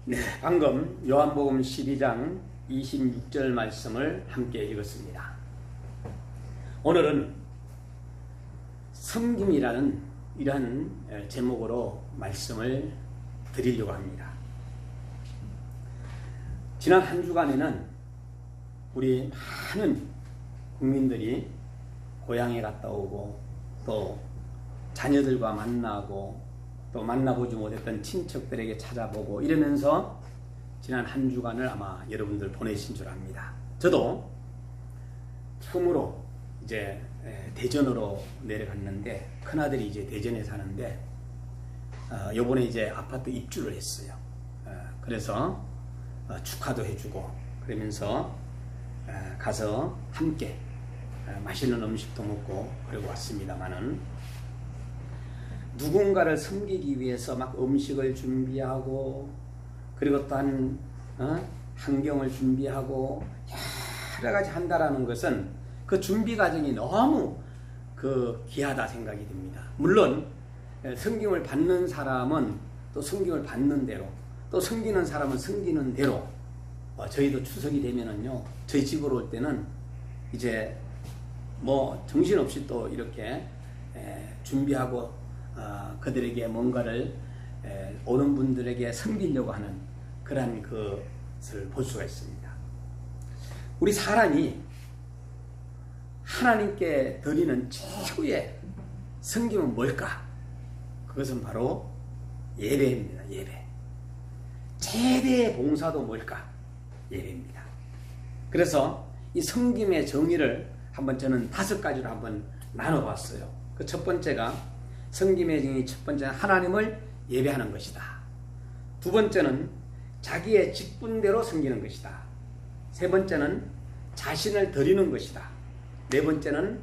네, 방금 요한복음 12장 26절 말씀을 함께 읽었습니다. 오늘은 섬김이라는 이러한 제목으로 말씀을 드리려고 합니다. 지난 한 주간에는 우리 많은 국민들이 고향에 갔다 오고 또 자녀들과 만나고 또 만나보지 못했던 친척들에게 찾아보고 이러면서 지난 한 주간을 아마 여러분들 보내신 줄 압니다. 저도 처음으로 이제 대전으로 내려갔는데 큰아들이 이제 대전에 사는데 요번에 이제 아파트 입주를 했어요. 그래서 축하도 해주고 그러면서 가서 함께 맛있는 음식도 먹고 그러고 왔습니다만은 누군가를 섬기기 위해서 막 음식을 준비하고 그리고 또한 환경을 준비하고 여러 가지 한다라는 것은 그 준비 과정이 너무 귀하다 생각이 듭니다. 물론 섬김을 받는 사람은 또 섬김을 받는 대로 또 섬기는 사람은 섬기는 대로 저희도 추석이 되면은요 저희 집으로 올 때는 이제 뭐 정신없이 또 이렇게 준비하고 그들에게 뭔가를 오는 분들에게 섬기려고 하는 그러한 것을 볼 수가 있습니다. 우리 사람이 하나님께 드리는 최고의 섬김은 뭘까? 그것은 바로 예배입니다. 예배. 최대의 봉사도 뭘까? 예배입니다. 그래서 이 섬김의 정의를 한번 저는 5가지로 한번 나눠봤어요. 그 첫 번째가 섬김의 정의 첫 번째는 하나님을 예배하는 것이다. 두 번째는 자기의 직분대로 섬기는 것이다. 세 번째는 자신을 드리는 것이다. 네 번째는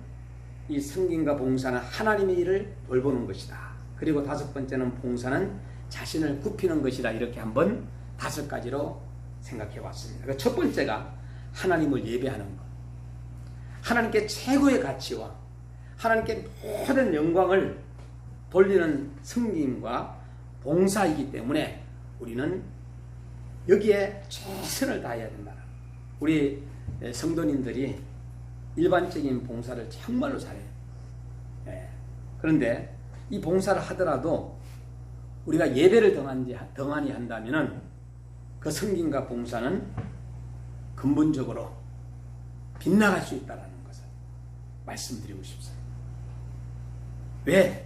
이 섬김과 봉사는 하나님의 일을 돌보는 것이다. 그리고 5번째는 봉사는 자신을 굽히는 것이다. 이렇게 한번 5가지로 생각해 왔습니다. 그 첫 번째가 하나님을 예배하는 것. 하나님께 최고의 가치와 하나님께 모든 영광을 돌리는 섬김과 봉사이기 때문에 우리는 여기에 최선을 다해야 된다. 우리 성도님들이 일반적인 봉사를 정말로 잘해요. 그런데 이 봉사를 하더라도 우리가 예배를 덩하니 한다면은 그 섬김과 봉사는 근본적으로 빗나갈 수 있다는 것을 말씀드리고 싶습니다. 왜?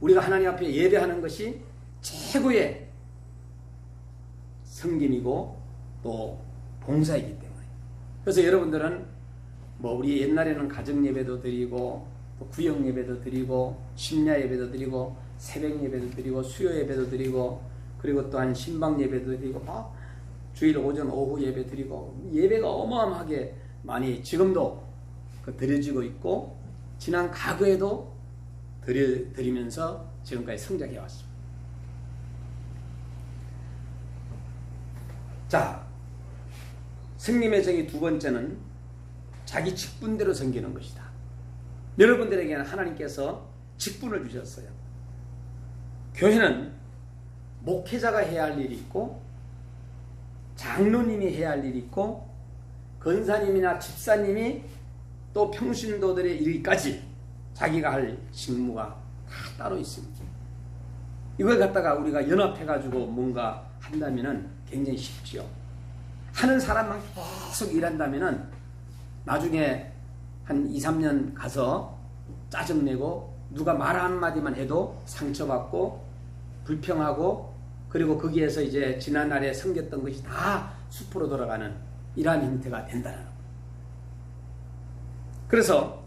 우리가 하나님 앞에 예배하는 것이 최고의 섬김이고 또 봉사이기 때문에. 그래서 여러분들은 뭐 우리 옛날에는 가정 예배도 드리고 또 구역 예배도 드리고 심야 예배도 드리고 새벽 예배도 드리고 수요 예배도 드리고 그리고 또한 신방 예배도 드리고 주일 오전 오후 예배 드리고 예배가 어마어마하게 많이 지금도 드려지고 있고 지난 과거에도 드리면서 지금까지 성장해 왔습니다. 자, 섬김의 정의 두 번째는 자기 직분대로 섬기는 것이다. 여러분들에게는 하나님께서 직분을 주셨어요. 교회는 목회자가 해야 할 일이 있고 장로님이 해야 할 일이 있고 권사님이나 집사님이 또 평신도들의 일까지 자기가 할 직무가 다 따로 있습니다. 이걸 갖다가 우리가 연합해가지고 뭔가 한다면은 굉장히 쉽지요. 하는 사람만 계속 일한다면은 나중에 한 2, 3년 가서 짜증내고 누가 말 한마디만 해도 상처받고 불평하고 그리고 거기에서 이제 지난날에 섬겼던 것이 다 숲으로 돌아가는 이러한 형태가 된다는 거예요. 그래서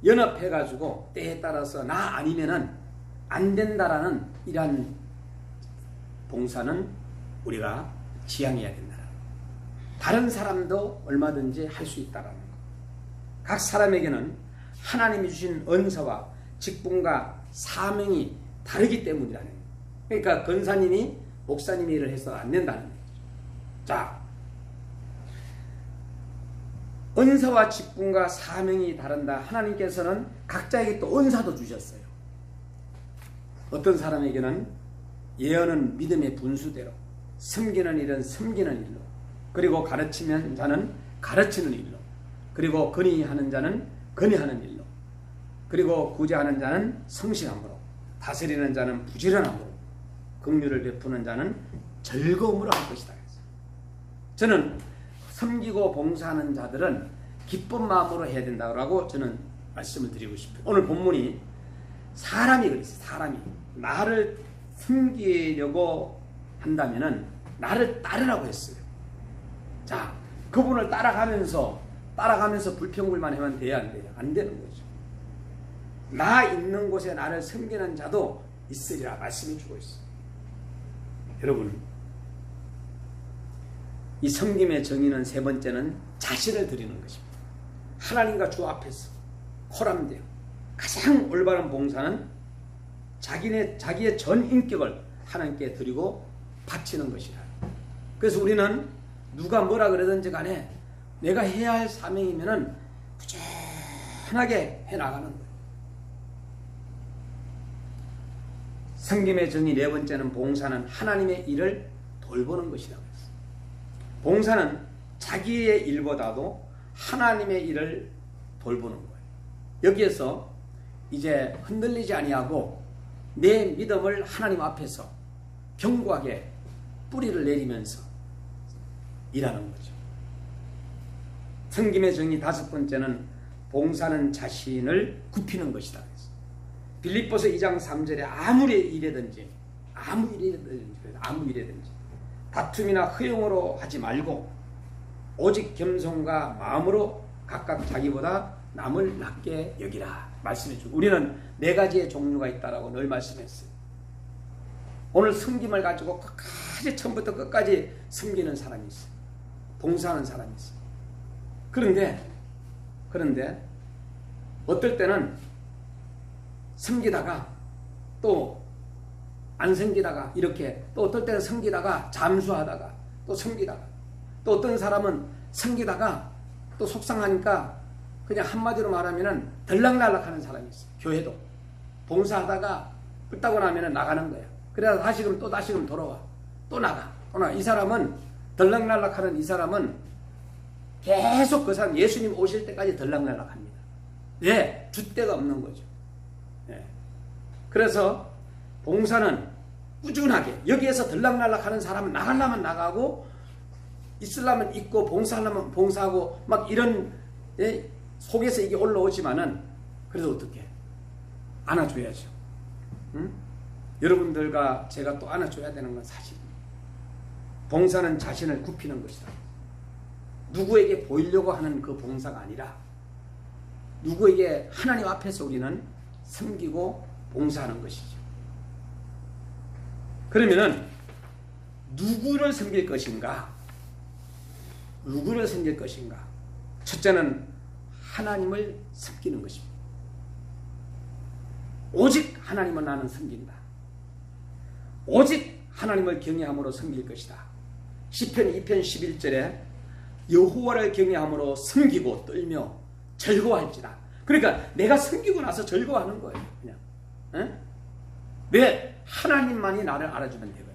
연합해가지고 때에 따라서 나 아니면은 안 된다라는 이러한 봉사는 우리가 지향해야 된다는 거예요. 다른 사람도 얼마든지 할 수 있다라는 거예요. 각 사람에게는 하나님이 주신 은사와 직분과 사명이 다르기 때문이라는 거예요. 그러니까 권사님이 목사님의 일을 해서 안 된다는 거예요. 자, 은사와 직분과 사명이 다른다. 하나님께서는 각자에게 또 은사도 주셨어요. 어떤 사람에게는 예언은 믿음의 분수대로, 섬기는 일은 섬기는 일로, 그리고 가르치는 자는 가르치는 일로, 그리고 건의하는 자는 건의하는 일로, 그리고 구제하는 자는 성실함으로, 다스리는 자는 부지런함으로, 긍휼을 베푸는 자는 즐거움으로 할 것이다. 저는 섬기고 봉사하는 자들은 기쁜 마음으로 해야 된다고 저는 말씀을 드리고 싶어요. 오늘 본문이 사람이 그랬어요. 사람이 나를 섬기려고 한다면은 나를 따르라고 했어요. 자, 그분을 따라가면서 불평불만 하면 돼야 안 돼요? 안 되는 거죠. 나 있는 곳에 나를 섬기는 자도 있으리라 말씀해 주고 있어요. 여러분, 이 섬김의 정의는 세 번째는 자신을 드리는 것입니다. 하나님과 주 앞에서 코람되어 가장 올바른 봉사는 자기의 전 인격을 하나님께 드리고 바치는 것이라. 그래서 우리는 누가 뭐라 그러든지 간에 내가 해야 할 사명이면은 꾸준하게 해나가는 거예요. 섬김의 정의 네 번째는 봉사는 하나님의 일을 돌보는 것이라고 했어요. 봉사는 자기의 일보다도 하나님의 일을 돌보는 거예요. 여기에서 이제 흔들리지 아니하고 내 믿음을 하나님 앞에서 견고하게 뿌리를 내리면서 일하는 거죠. 섬김의 정의 다섯 번째는 봉사는 자신을 굽히는 것이다. 빌립보서 2장 3절에 아무 일에든지 다툼이나 허용으로 하지 말고 오직 겸손과 마음으로 각각 자기보다 남을 낮게 여기라 말씀해 주고, 우리는 네 가지의 종류가 있다라고 늘 말씀했어요. 오늘 섬김을 가지고 끝까지 처음부터 끝까지 섬기는 사람이 있어요. 봉사하는 사람이 있어요. 그런데 어떨 때는 섬기다가 또 안 섬기다가 이렇게, 또 어떨 때는 섬기다가 잠수하다가 또 섬기다가, 또 어떤 사람은 섬기다가 또 속상하니까 그냥 한마디로 말하면은 들락날락하는 사람이 있어요. 교회도 봉사하다가 끝나고 나면은 나가는 거야. 그래서 다시금 돌아와, 또 나가. 이 사람은 들락날락하는 이 사람은 계속 그 사람 예수님 오실 때까지 들락날락합니다. 왜? 줏대가 없는 거죠. 예. 그래서 봉사는 꾸준하게, 여기에서 들락날락하는 사람은 나가려면 나가고 있으려면 있고 봉사하려면 봉사하고 막 이런, 예? 속에서 이게 올라오지만은 그래도 어떻게 안아줘야죠. 응? 여러분들과 제가 또 안아줘야 되는 건 사실입니다. 봉사는 자신을 굽히는 것이다. 누구에게 보이려고 하는 그 봉사가 아니라 누구에게 하나님 앞에서 우리는 섬기고 봉사하는 것이죠. 그러면은 누구를 섬길 것인가? 첫째는 하나님을 섬기는 것입니다. 오직 하나님을 나는 섬긴다. 오직 하나님을 경외함으로 섬길 것이다. 시편 2편 11절에 여호와를 경외함으로 섬기고 떨며 즐거워할지다. 그러니까 내가 섬기고 나서 즐거워하는 거예요. 그냥. 에? 왜? 하나님만이 나를 알아주면 되거든.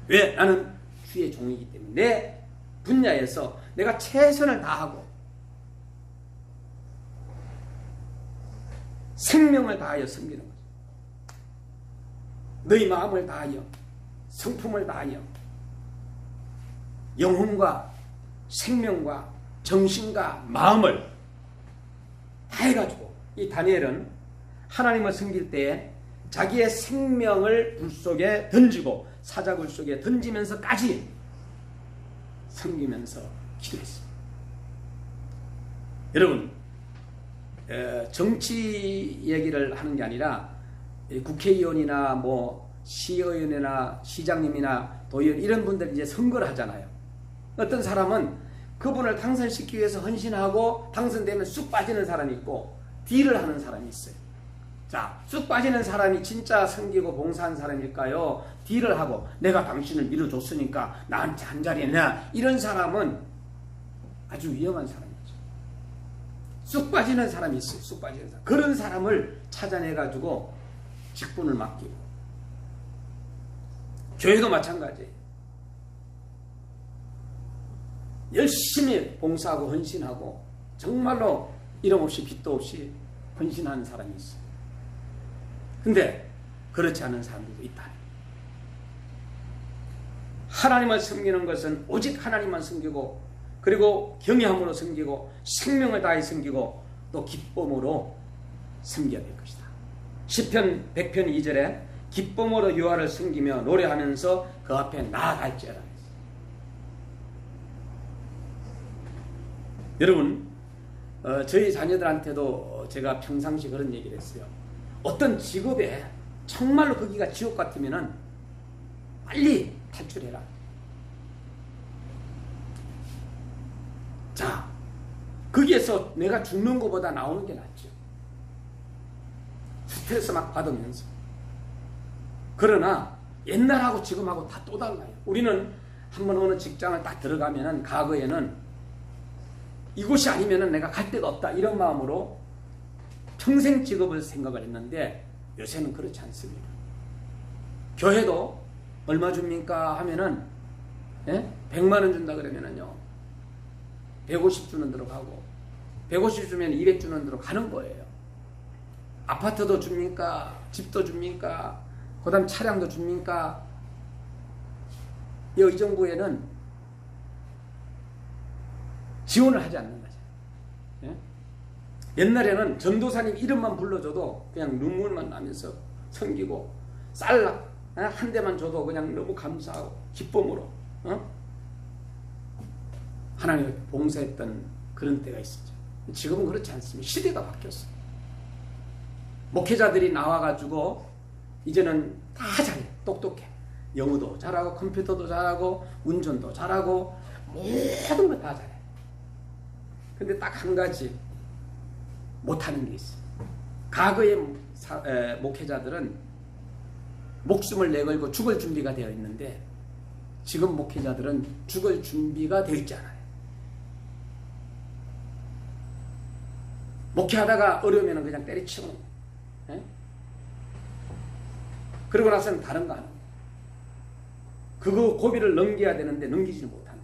왜? 나는 주의 종이기 때문에 내 분야에서 내가 최선을 다하고 생명을 다하여 섬기는 거죠. 너희 마음을 다하여, 성품을 다하여, 영혼과 생명과 정신과 마음을 다해가지고, 이 다니엘은 하나님을 섬길 때에 자기의 생명을 불 속에 던지고 사자굴 속에 던지면서까지 섬기면서 기도했습니다. 여러분, 정치 얘기를 하는 게 아니라 국회의원이나 뭐 시의원이나 시장님이나 도의원 이런 분들이 이제 선거를 하잖아요. 어떤 사람은 그분을 당선시키기 위해서 헌신하고 당선되면 쑥 빠지는 사람이 있고 딜을 하는 사람이 있어요. 자, 쑥 빠지는 사람이 진짜 섬기고 봉사한 사람일까요? 딜을 하고 내가 당신을 밀어줬으니까 나한테 한 자리 내놔, 이런 사람은 아주 위험한 사람이죠. 쑥 빠지는 사람이 있어요. 쑥 빠지는 사람. 그런 사람을 찾아내가지고 직분을 맡기고, 교회도 마찬가지예요. 열심히 봉사하고 헌신하고 정말로 이름 없이 빚도 없이 헌신하는 사람이 있어요. 근데 그렇지 않은 사람들도 있다. 하나님을 섬기는 것은 오직 하나님만 섬기고, 그리고 경외함으로 섬기고, 생명을 다해 섬기고, 또 기쁨으로 섬겨야 될 것이다. 시편 100편 2절에 기쁨으로 여호와를 섬기며 노래하면서 그 앞에 나아갈지어다. 여러분, 저희 자녀들한테도 제가 평상시 그런 얘기를 했어요. 어떤 직업에 정말로 거기가 지옥 같으면은 빨리 탈출해라. 자, 거기에서 내가 죽는 것보다 나오는 게 낫죠. 스트레스 막 받으면서. 그러나 옛날하고 지금하고 다 또 달라요. 우리는 한번 어느 직장을 딱 들어가면은, 과거에는 이곳이 아니면은 내가 갈 데가 없다, 이런 마음으로 평생 직업을 생각을 했는데, 요새는 그렇지 않습니다. 교회도 얼마 줍니까 하면은 100만 원 준다 그러면은요 150 주는 데로 가고, 150 주면 200 주는 데로 가는 거예요. 아파트도 줍니까? 집도 줍니까? 그 다음 차량도 줍니까? 이 정부에는 지원을 하지 않는 거죠. 예? 옛날에는 전도사님 이름만 불러줘도 그냥 눈물만 나면서 섬기고, 쌀 한 대만 줘도 그냥 너무 감사하고 기쁨으로 하나님을 봉사했던 그런 때가 있었죠. 지금은 그렇지 않습니다. 시대가 바뀌었어요. 목회자들이 나와가지고 이제는 다 잘해. 똑똑해. 영어도 잘하고 컴퓨터도 잘하고 운전도 잘하고 모든 걸 다 잘해. 근데 딱 한 가지 못하는 게 있어요. 과거의 목회자들은 목숨을 내걸고 죽을 준비가 되어 있는데, 지금 목회자들은 죽을 준비가 되어 있지 않아요. 목회하다가 어려우면 그냥 때려치우는 거예요. 그러고 나서는 다른 거 하는 거예요. 그거 고비를 넘겨야 되는데 넘기지 못하는 거예요.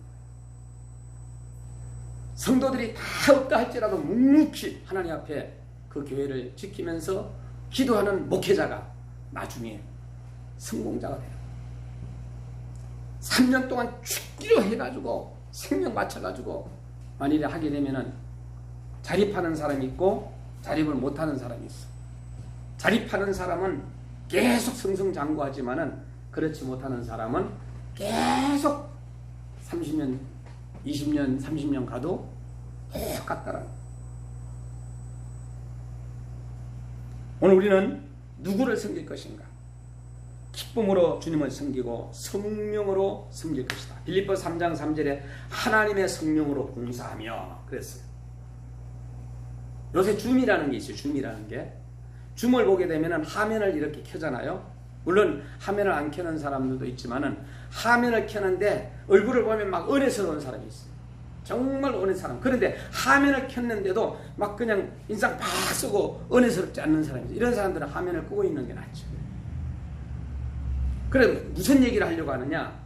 성도들이 다 없다 할지라도 묵묵히 하나님 앞에 그 교회를 지키면서 기도하는 목회자가 나중에 성공자가 되는 거예요. 3년 동안 죽기로 해가지고 생명 맞춰가지고 만일에 하게 되면은 자립하는 사람이 있고 자립을 못하는 사람이 있어. 자립하는 사람은 계속 승승장구하지만은 그렇지 못하는 사람은 계속 30년, 20년, 30년 가도 똑같더라. 오늘 우리는 누구를 섬길 것인가? 기쁨으로 주님을 섬기고 성령으로 섬길 것이다. 빌립보서 3장 3절에 하나님의 성령으로 봉사하며 그랬어요. 요새 줌이라는 게 있어요. 줌이라는 게. 줌을 보게 되면 화면을 이렇게 켜잖아요. 물론 화면을 안 켜는 사람들도 있지만은 화면을 켜는데 얼굴을 보면 막 은혜스러운 사람이 있어요. 정말 은혜 사람. 그런데 화면을 켰는데도 막 그냥 인상 팍 쓰고 은혜스럽지 않는 사람이 있어요. 이런 사람들은 화면을 끄고 있는 게 낫죠. 그래, 무슨 얘기를 하려고 하느냐?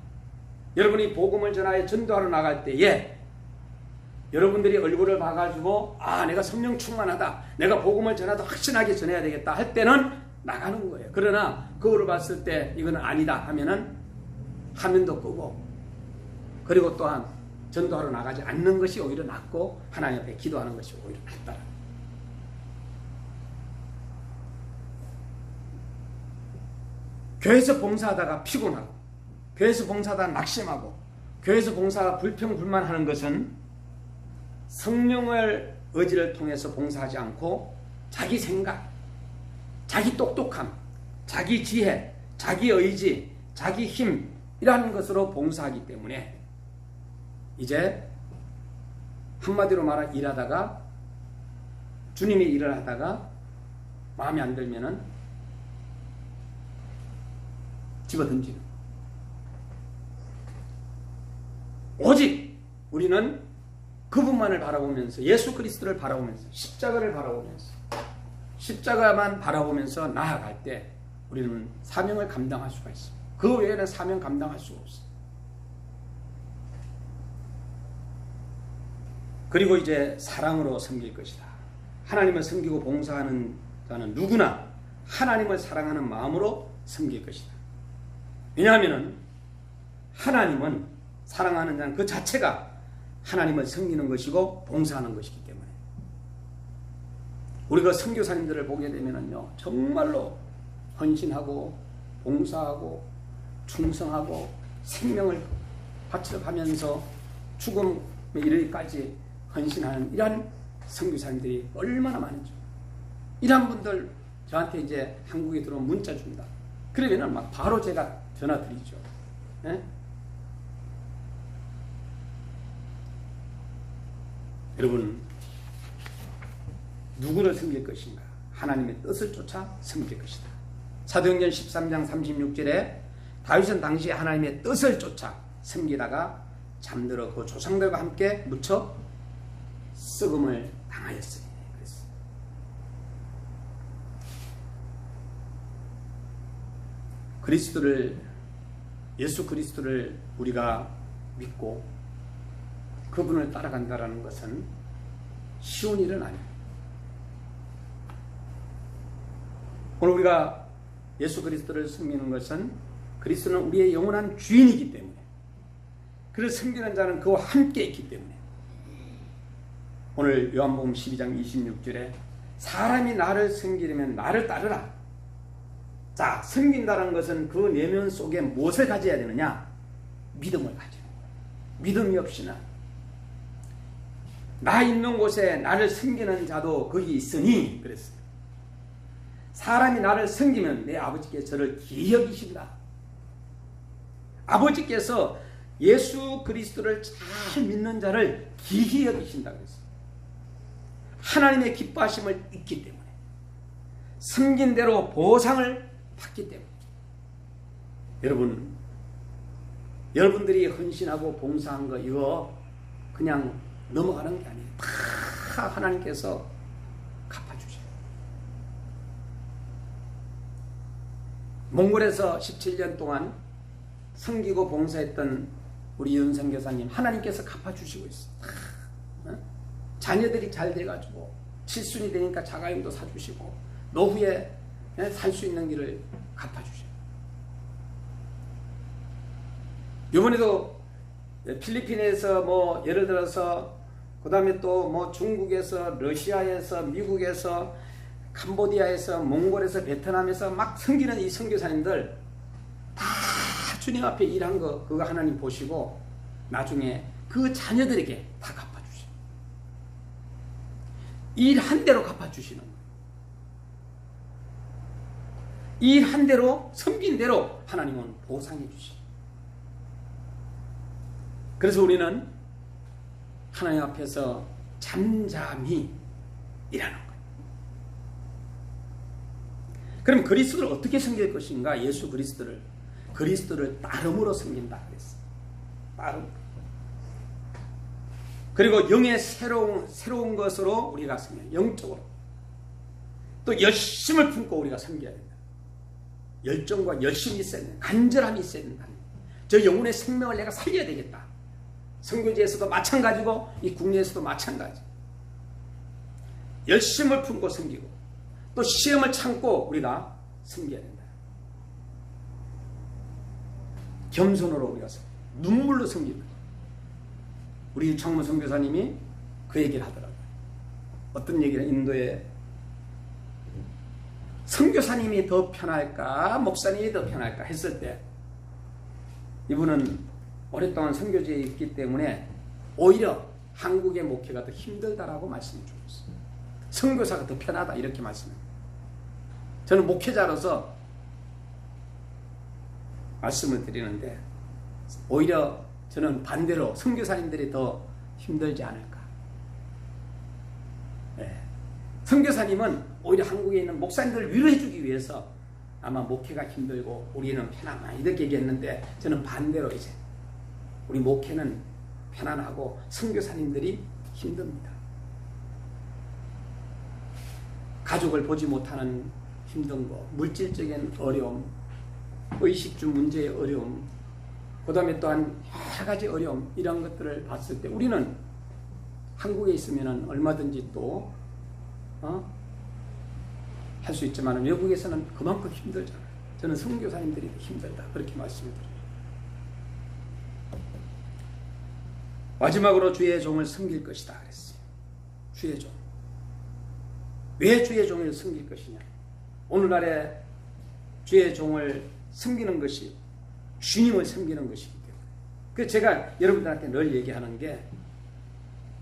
여러분이 복음을 전하여 전도하러 나갈 때에 여러분들이 얼굴을 봐가지고 내가 성령 충만하다, 내가 복음을 전하도 확신하게 전해야 되겠다 할 때는 나가는 거예요. 그러나 그거를 봤을 때 이거는 아니다 하면은 화면도 끄고, 그리고 또한 전도하러 나가지 않는 것이 오히려 낫고 하나님 앞에 기도하는 것이 오히려 낫다. 교회에서 봉사하다가 피곤하고, 교회에서 봉사하다가 낙심하고, 교회에서 봉사하다가 불평불만하는 것은 성령을 의지를 통해서 봉사하지 않고 자기 생각, 자기 똑똑함, 자기 지혜, 자기 의지, 자기 힘이라는 것으로 봉사하기 때문에 이제 한마디로 말하 일하다가 주님이 일을 하다가 마음에 안 들면은 집어던지는. 오직 우리는 그분만을 바라보면서, 예수 그리스도를 바라보면서, 십자가를 바라보면서, 십자가만 바라보면서 나아갈 때 우리는 사명을 감당할 수가 있습니다. 그 외에는 사명 감당할 수가 없어요. 그리고 이제 사랑으로 섬길 것이다. 하나님을 섬기고 봉사하는 자는 누구나 하나님을 사랑하는 마음으로 섬길 것이다. 왜냐하면 하나님은 사랑하는 자는 그 자체가 하나님을 섬기는 것이고 봉사하는 것이기 때문에 우리가 선교사님들을 보게 되면요 정말로 헌신하고 봉사하고 충성하고 생명을 바쳐가면서 죽음에 이르기까지 헌신하는 이러한 선교사님들이 얼마나 많은지. 이러한 분들 저한테 이제 한국에 들어오면 문자 줍니다. 그러면은 막 바로 제가 전화 드리죠. 예? 여러분, 누구를 섬길 것인가? 하나님의 뜻을 쫓아 섬길 것이다. 사도행전 13장 36절에 다윗은 당시 하나님의 뜻을 쫓아 섬기다가 잠들어 그 조상들과 함께 묻혀 썩음을 당하였으니. 그랬어요. 그리스도를, 예수 그리스도를 우리가 믿고 그분을 따라간다는 것은 쉬운 일은 아니에요. 오늘 우리가 예수 그리스도를 섬기는 것은 그리스도는 우리의 영원한 주인이기 때문에, 그를 섬기는 자는 그와 함께 있기 때문에, 오늘 요한복음 12장 26절에 사람이 나를 섬기려면 나를 따르라. 자, 섬긴다는 것은 그 내면 속에 무엇을 가져야 되느냐? 믿음을 가지는 거예요. 믿음이 없이는 나 있는 곳에 나를 섬기는 자도 거기 있으니, 그랬어요. 사람이 나를 섬기면 내 아버지께서 저를 기이 여기신다. 아버지께서 예수 그리스도를 잘 믿는 자를 기이 여기신다 그랬어요. 하나님의 기뻐하심을 잊기 때문에, 섬긴 대로 보상을 받기 때문에. 여러분, 여러분들이 헌신하고 봉사한 거 이거 그냥 넘어가는 게 아니에요. 다 하나님께서 갚아주셔요. 몽골에서 17년 동안 섬기고 봉사했던 우리 윤선교사님 하나님께서 갚아주시고 있어요. 자녀들이 잘 돼가지고 칠순이 되니까 자가용도 사주시고 노후에 살 수 있는 길을 갚아주셔요. 이번에도 필리핀에서 뭐 예를 들어서 그 다음에 또 뭐 중국에서, 러시아에서, 미국에서, 캄보디아에서, 몽골에서, 베트남에서 막 섬기는 이 선교사님들 다 주님 앞에 일한 거 그거 하나님 보시고 나중에 그 자녀들에게 다 갚아주셔요. 일한 대로 갚아주시는 거예요. 일한 대로, 섬긴 대로 하나님은 보상해 주셔요. 그래서 우리는 하나님 앞에서 잠잠히 일하는 거예요. 그럼 그리스도를 어떻게 섬길 것인가? 예수 그리스도를 따름으로 섬긴다 그랬어요. 따름. 그리고 영의 새로운 것으로 우리가 섬겨요. 영적으로. 또 열심을 품고 우리가 섬겨야 된다. 열정과 열심이 있어야 된다. 간절함이 있어야 된다. 저 영혼의 생명을 내가 살려야 되겠다. 선교지에서도 마찬가지고 이 국내에서도 마찬가지. 열심을 품고 섬기고 또 시험을 참고 우리가 섬겨야 된다. 겸손으로 우리가 눈물로 섬깁니다. 우리 유창문 선교사님이 그 얘기를 하더라고요. 어떤 얘기를, 인도에 선교사님이 더 편할까 목사님이 더 편할까 했을 때 이분은 오랫동안 선교지에 있기 때문에 오히려 한국의 목회가 더 힘들다라고 말씀해 주고 있어요. 선교사가 더 편하다 이렇게 말씀해요. 저는 목회자로서 말씀을 드리는데 오히려 저는 반대로 선교사님들이 더 힘들지 않을까. 네. 선교사님은 오히려 한국에 있는 목사님들을 위로해 주기 위해서 아마 목회가 힘들고 우리는 편하다 이렇게 얘기했는데 저는 반대로 이제 우리 목회는 편안하고 선교사님들이 힘듭니다. 가족을 보지 못하는 힘든 거, 물질적인 어려움, 의식주 문제의 어려움, 그 다음에 또한 여러 가지 어려움 이런 것들을 봤을 때 우리는 한국에 있으면 얼마든지 또 할 수 있지만 외국에서는 그만큼 힘들잖아요. 저는 선교사님들이 힘들다 그렇게 말씀드려요. 마지막으로 주의 종을 섬길 것이다 그랬어요. 주의 종. 왜 주의 종을 섬길 것이냐? 오늘날에 주의 종을 섬기는 것이 주님을 섬기는 것이기 때문에. 그래서 제가 여러분들한테 늘 얘기하는 게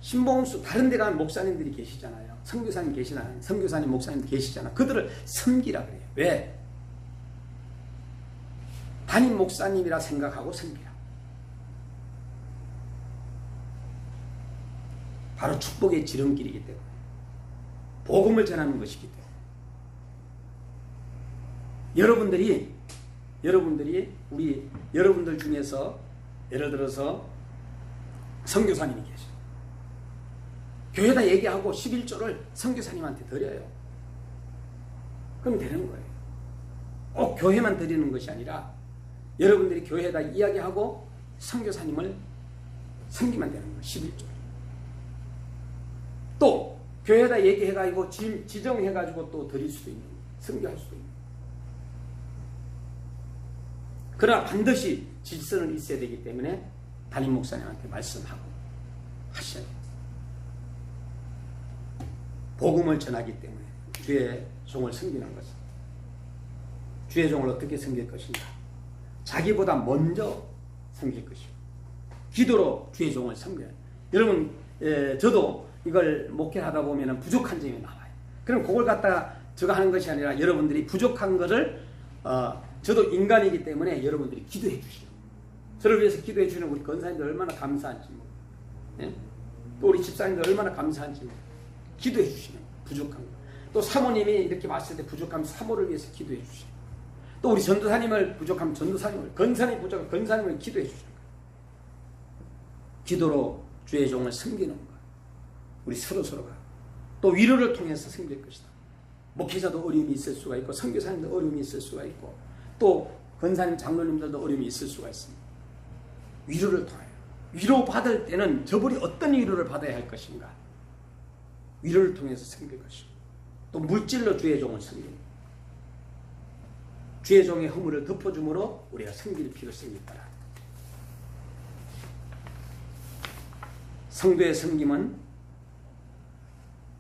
신봉수 다른 데 가면 목사님들이 계시잖아요. 선교사님 계시잖아요. 선교사님 목사님 계시잖아요. 그들을 섬기라 그래요. 왜? 담임 목사님이라 생각하고 섬기라. 바로 축복의 지름길이기 때문에. 복음을 전하는 것이기 때문에. 여러분들이 여러분들 중에서 예를 들어서 선교사님이 계셔. 교회다 얘기하고 11조를 선교사님한테 드려요. 그럼 되는 거예요. 꼭 교회만 드리는 것이 아니라 여러분들이 교회에다 이야기하고 선교사님을 섬기면 되는 거예요. 11조. 또 교회에다 얘기해가지고 지정해가지고 또 드릴 수도 있는 거예요. 선교할 수도 있는 거예요. 그러나 반드시 질서는 있어야 되기 때문에 담임 목사님한테 말씀하고 하셔야 돼요. 복음을 전하기 때문에 주의 종을 섬기는 것은 주의 종을 어떻게 섬길 것인가? 자기보다 먼저 섬길 것이고 기도로 주의 종을 섬겨요. 여러분 저도 이걸 목회하다 보면 부족한 점이 나와요. 그럼 그걸 갖다가 제가 하는 것이 아니라 여러분들이 부족한 것을 저도 인간이기 때문에 여러분들이 기도해 주시오. 저를 위해서 기도해 주는 우리 권사님들 얼마나 감사한지 예? 또 우리 집사님들 얼마나 감사한지 기도해 주시는 부족한 거. 또 사모님이 이렇게 왔을 때 부족하면 사모를 위해서 기도해 주시고 또 우리 전도사님을 부족하면 전도사님을 권사님이 부족하면 권사님을 기도해 주시는 거예요. 기도로 주의 종을 섬기는 거. 우리 서로가 또 위로를 통해서 섬길 것이다. 목회자도 어려움이 있을 수가 있고 선교사님도 어려움이 있을 수가 있고 또 권사님 장로님들도 어려움이 있을 수가 있습니다. 위로를 통하여 위로받을 때는 저분이 어떤 위로를 받아야 할 것인가 위로를 통해서 섬길 것이고 또 물질로 주의 종을 섬깁니다. 주의 종의 허물을 덮어줌으로 우리가 섬길 필요성이 있다. 성도의 섬김은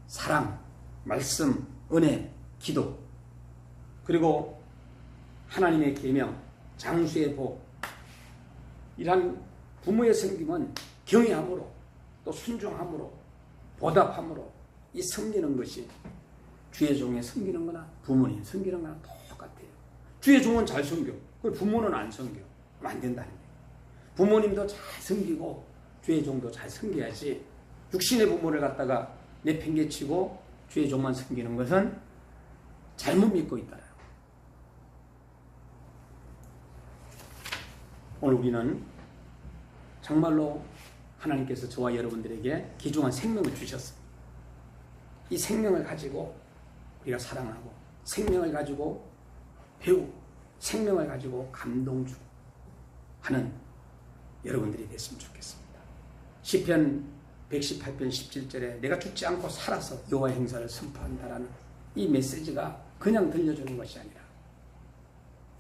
사랑, 말씀, 은혜, 기도 그리고 하나님의 계명, 장수의 복 이러한 부모의 섬김은 경외함으로 또 순종함으로 보답함으로 이 섬기는 것이 주의 종에 섬기는 거나 부모님 섬기는 거나 똑같아요. 주의 종은 잘 섬겨. 그걸 부모는 안 섬겨. 그럼 안 된다는 거예요. 부모님도 잘 섬기고 주의 종도 잘 섬겨야지 육신의 부모를 갖다가 내팽개치고 주의 종만 섬기는 것은 잘못 믿고 있다. 오늘 우리는 정말로 하나님께서 저와 여러분들에게 귀중한 생명을 주셨습니다. 이 생명을 가지고 우리가 사랑하고 생명을 가지고 배우고 생명을 가지고 감동 주고 하는 여러분들이 됐으면 좋겠습니다. 시편 118편 17절에 내가 죽지 않고 살아서 여호와의 행사를 선포한다라는 이 메시지가 그냥 들려주는 것이 아니라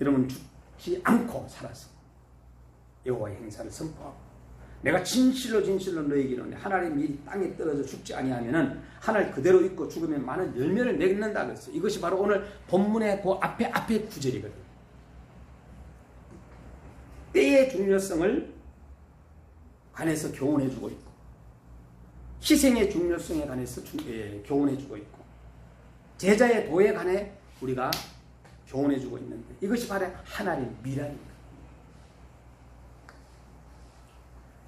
여러분 죽지 않고 살아서 여호와의 행사를 선포하고 내가 진실로 너희에게 이르노니 하나님의 일이 땅에 떨어져 죽지 아니하면은 하늘 그대로 있고 죽으면 많은 열매를 맺는다 그랬어요. 이것이 바로 오늘 본문의 그 앞에 구절이거든요. 때의 중요성을 관해서 교훈해주고 있고 희생의 중요성에 관해서 교훈해주고 있고 제자의 도에 관해 우리가 교훈해주고 있는데 이것이 바로 하나님의 미랄입니다.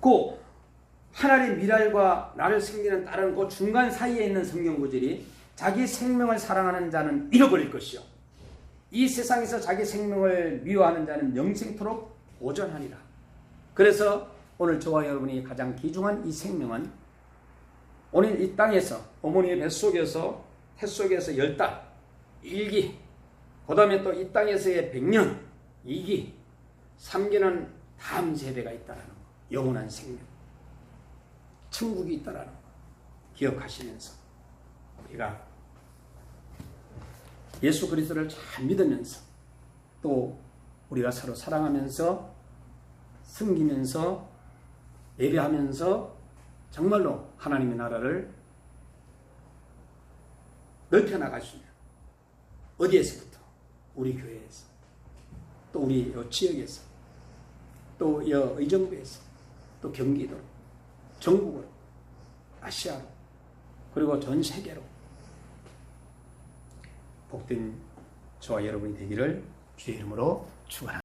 그 하나님의 미랄과 나를 섬기는 다른 그 중간 사이에 있는 성경 구절이 자기 생명을 사랑하는 자는 잃어버릴 것이요 이 세상에서 자기 생명을 미워하는 자는 영생토록 보존하리라. 그래서 오늘 저와 여러분이 가장 귀중한 이 생명은 오늘 이 땅에서 어머니의 뱃속에서 태속에서 10달 1기 그 다음에 또 이 땅에서의 100년 2기 3기는 다음 세대가 있다는 거 영원한 생명 천국이 있다는 거 기억하시면서 우리가 예수 그리스도를 잘 믿으면서 또 우리가 서로 사랑하면서 섬기면서 예배하면서 정말로 하나님의 나라를 넓혀 나갈 수 있는 어디에서부터? 우리 교회에서 또 우리 지역에서 또 의정부에서 또 경기도로 전국으로 아시아로 그리고 전 세계로 복된 저와 여러분이 되기를 주의 이름으로 축원합니다.